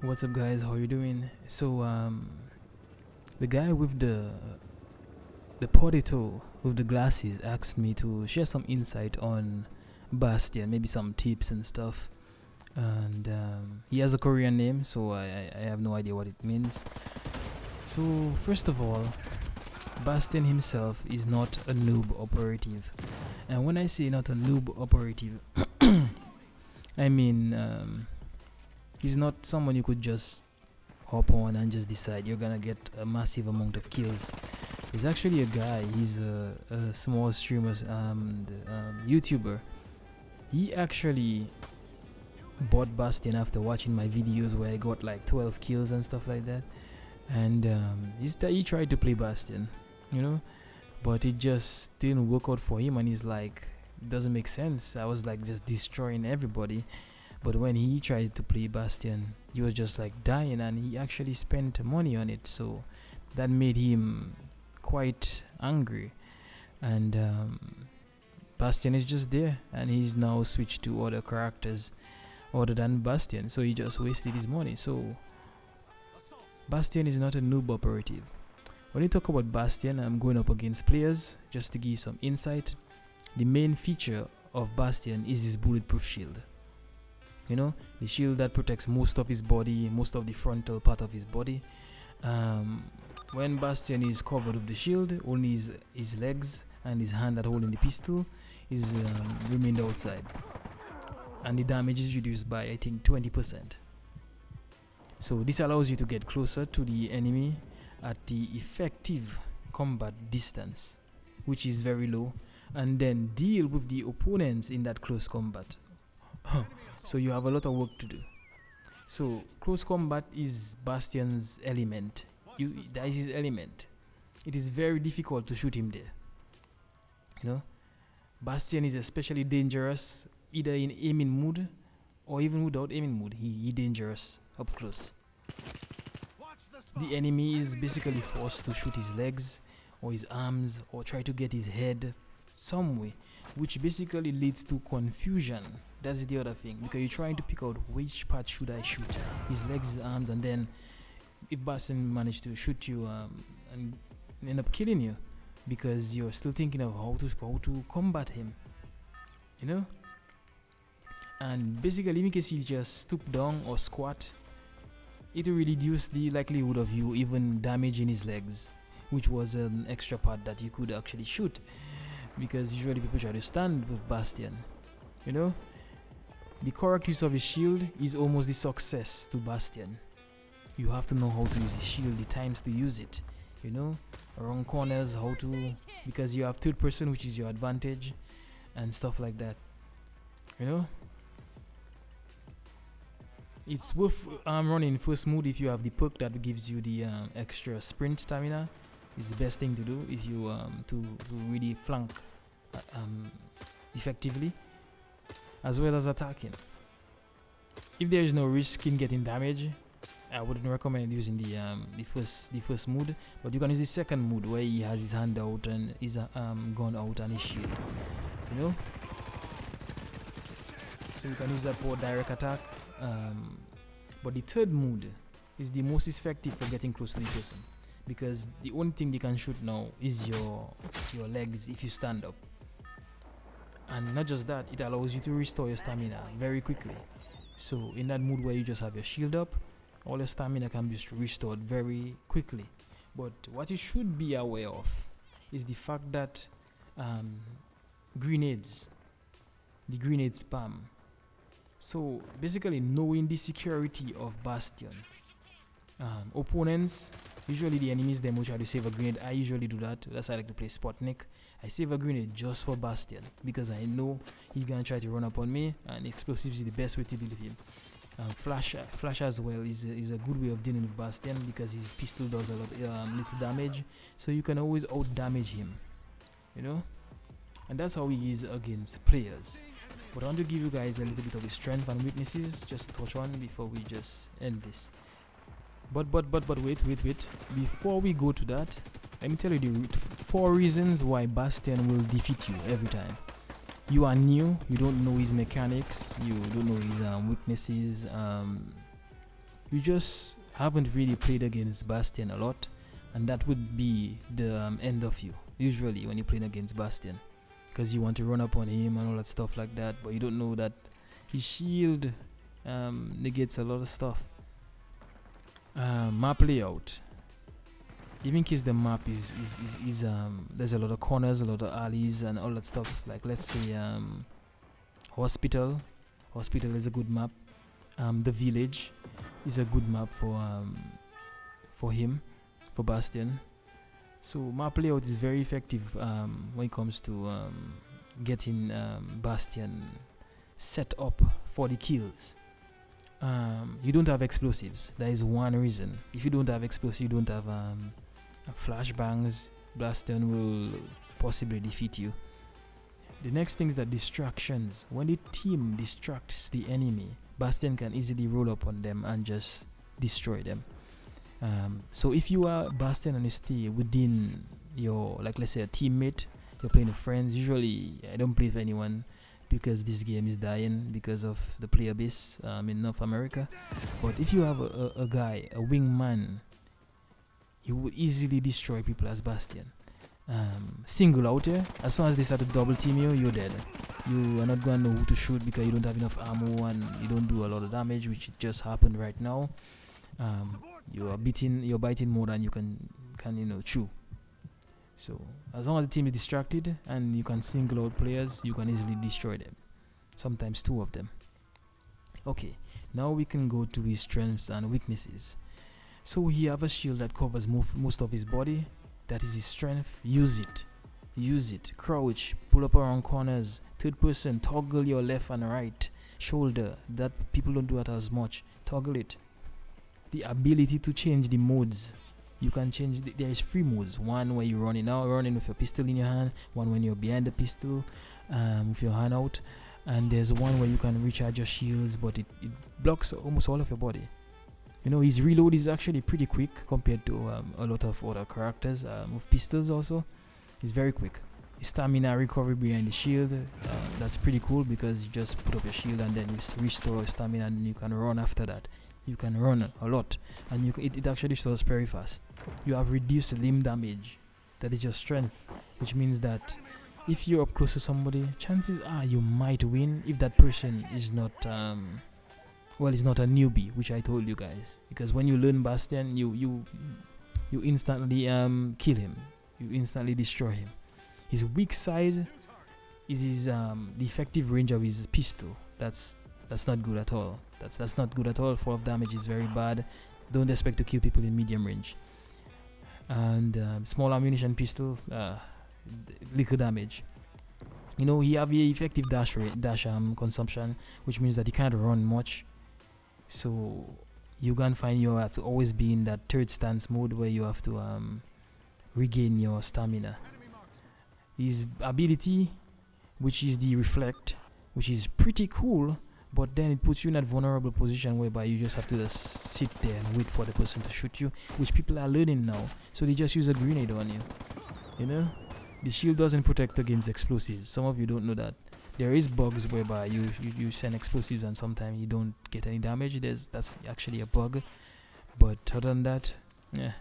What's up, guys? How you doing? So the guy with the potato with the glasses asked me to share some insight on Bastion, maybe some tips and stuff. And he has a Korean name, so I have no idea what it means. So first of all, Bastion himself is not a noob operative, and when I say not a noob operative, I mean he's not someone you could just hop on and just decide you're gonna get a massive amount of kills. He's actually a guy. He's a small streamer, YouTuber. He actually bought Bastion after watching my videos where I got like 12 kills and stuff like that. And he tried to play Bastion, you know, but it just didn't work out for him. And he's like, doesn't make sense. I was like just destroying everybody. But when he tried to play Bastion, he was just like dying, and he actually spent money on it. So that made him quite angry. And Bastion is just there, and he's now switched to other characters other than Bastion. So he just wasted his money. So Bastion is not a noob operative. When you talk about Bastion, I'm going up against players. Just to give you some insight, the main feature of Bastion is his bulletproof shield. You know, the shield that protects most of his body, most of the frontal part of his body. When Bastion is covered with the shield, only his legs and his hand that holding the pistol is remained outside, and the damage is reduced by, I think, 20%. So this allows you to get closer to the enemy at the effective combat distance, which is very low, and then deal with the opponents in that close combat. So you have a lot of work to do. So close combat is Bastion's element. That is his element. It is very difficult to shoot him there. You know, Bastion is especially dangerous either in aiming mode or even without aiming mode. He dangerous up close. The enemy is basically forced to shoot his legs or his arms or try to get his head some way, which basically leads to confusion. That's the other thing, because you're trying to pick out which part should I shoot, his legs, his arms, and then if Bastion managed to shoot you and end up killing you, because you're still thinking of how to combat him, you know. And basically, in case you just stoop down or squat, it will reduce the likelihood of you even damaging his legs, which was an extra part that you could actually shoot, because usually people try to stand with Bastion, you know. The correct use of his shield is almost the success to Bastion. You have to know how to use the shield, the times to use it, you know, around corners, how to, because you have third person, which is your advantage, and stuff like that, you know. It's worth running first mode if you have the perk that gives you the extra sprint stamina. It's the best thing to do if you to really flank effectively, as well as attacking. If there is no risk in getting damage, I wouldn't recommend using the first mood, but you can use the second mood where he has his hand out and his gun out and his shield, you know. So you can use that for direct attack. But the third mood is the most effective for getting close to the person, because the only thing they can shoot now is your legs if you stand up. And not just that, it allows you to restore your stamina very quickly. So in that mood where you just have your shield up, all your stamina can be restored very quickly. But what you should be aware of is the fact that grenades, the grenade spam. So basically, knowing the security of Bastion, opponents, usually the enemies, them will try to save a grenade. I usually do that. That's why I like to play Sputnik. I save a grenade just for Bastion, because I know he's gonna try to run up on me, and explosives is the best way to deal with him. Flash as well is a good way of dealing with Bastion, because his pistol does a lot little damage, so you can always out damage him, you know. And that's how he is against players. But I want to give you guys a little bit of his strength and weaknesses just to touch on before we just end this. But wait. Before we go to that, let me tell you the 4 reasons why Bastion will defeat you every time. you are new, you don't know his mechanics, you don't know his weaknesses, you just haven't really played against Bastion a lot, and that would be the end of you usually when you're playing against Bastion, because you want to run up on him and all that stuff like that, but you don't know that his shield negates a lot of stuff. Map layout. Even in case the map is there's a lot of corners, a lot of alleys and all that stuff. Like let's say hospital is a good map. The village is a good map for him, for Bastion. So map layout is very effective when it comes to getting Bastion set up for the kills. You don't have explosives. That is one reason. If you don't have explosives, you don't have flashbangs, Bastion will possibly defeat you. The next thing is that distractions. When the team distracts the enemy, Bastion can easily roll up on them and just destroy them. So if you are Bastion and you stay within your, like let's say a teammate, you're playing with friends. Usually I don't play with anyone because this game is dying because of the player base in North America. But if you have a guy, a wingman, you will easily destroy people as Bastion. Single out here, as soon as they start to double team you, you're dead. You are not going to know who to shoot because you don't have enough ammo and you don't do a lot of damage, which just happened right now. You're biting more than you can chew. So as long as the team is distracted and you can single out players, you can easily destroy them. Sometimes two of them. Okay, now we can go to his strengths and weaknesses. So he have a shield that covers most of his body. That is his strength. Use it. Crouch, pull up around corners, third person, toggle your left and right shoulder. That people don't do that as much. Toggle it. The ability to change the modes. You can change there is 3 modes. One where you're running with your pistol in your hand, one when you're behind the pistol with your hand out, and there's one where you can recharge your shields, but it blocks almost all of your body. His reload is actually pretty quick compared to a lot of other characters with pistols. Also it's very quick. His stamina recovery behind the shield, that's pretty cool because you just put up your shield and then you restore stamina and you can run after that. You can run a lot, and it actually stores very fast. You have reduced limb damage. That is your strength, which means that if you're up close to somebody, chances are you might win if that person is not is not a newbie, which I told you guys. Because when you learn Bastion, you instantly kill him. You instantly destroy him. His weak side is his the effective range of his pistol. That's not good at all. That's not good at all. 4 of damage is very bad. Don't expect to kill people in medium range. And small ammunition pistol, little damage. He have a effective dash consumption, which means that he can't run much. So you can find you have to always be in that third stance mode where you have to regain your stamina. His ability, which is the reflect, which is pretty cool, but then it puts you in that vulnerable position whereby you just have to just sit there and wait for the person to shoot you, which people are learning now. So they just use a grenade on you. The shield doesn't protect against explosives. Some of you don't know that. There is bugs whereby you send explosives and sometimes you don't get any damage. That's actually a bug. But other than that, yeah.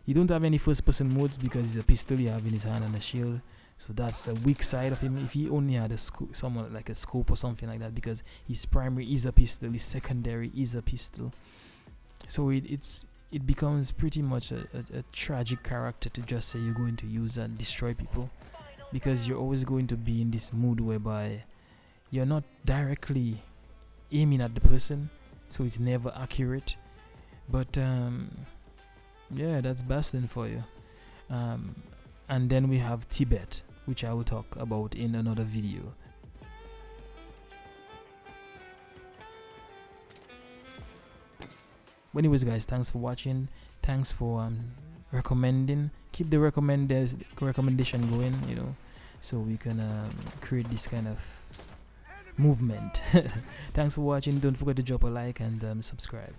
You don't have any first person modes because it's a pistol you have in his hand and a shield. So that's a weak side of him. If he only had someone like a scope or something like that, because his primary is a pistol, his secondary is a pistol. So it becomes pretty much a tragic character to just say you're going to use and destroy people, because you're always going to be in this mood whereby you're not directly aiming at the person, so it's never accurate. But yeah, that's Bastion for you. And then we have Tibet, which I will talk about in another video. But anyways guys, thanks for watching. Thanks for recommending. Keep the recommendation going, so we can create this kind of movement. Thanks for watching. Don't forget to drop a like and subscribe.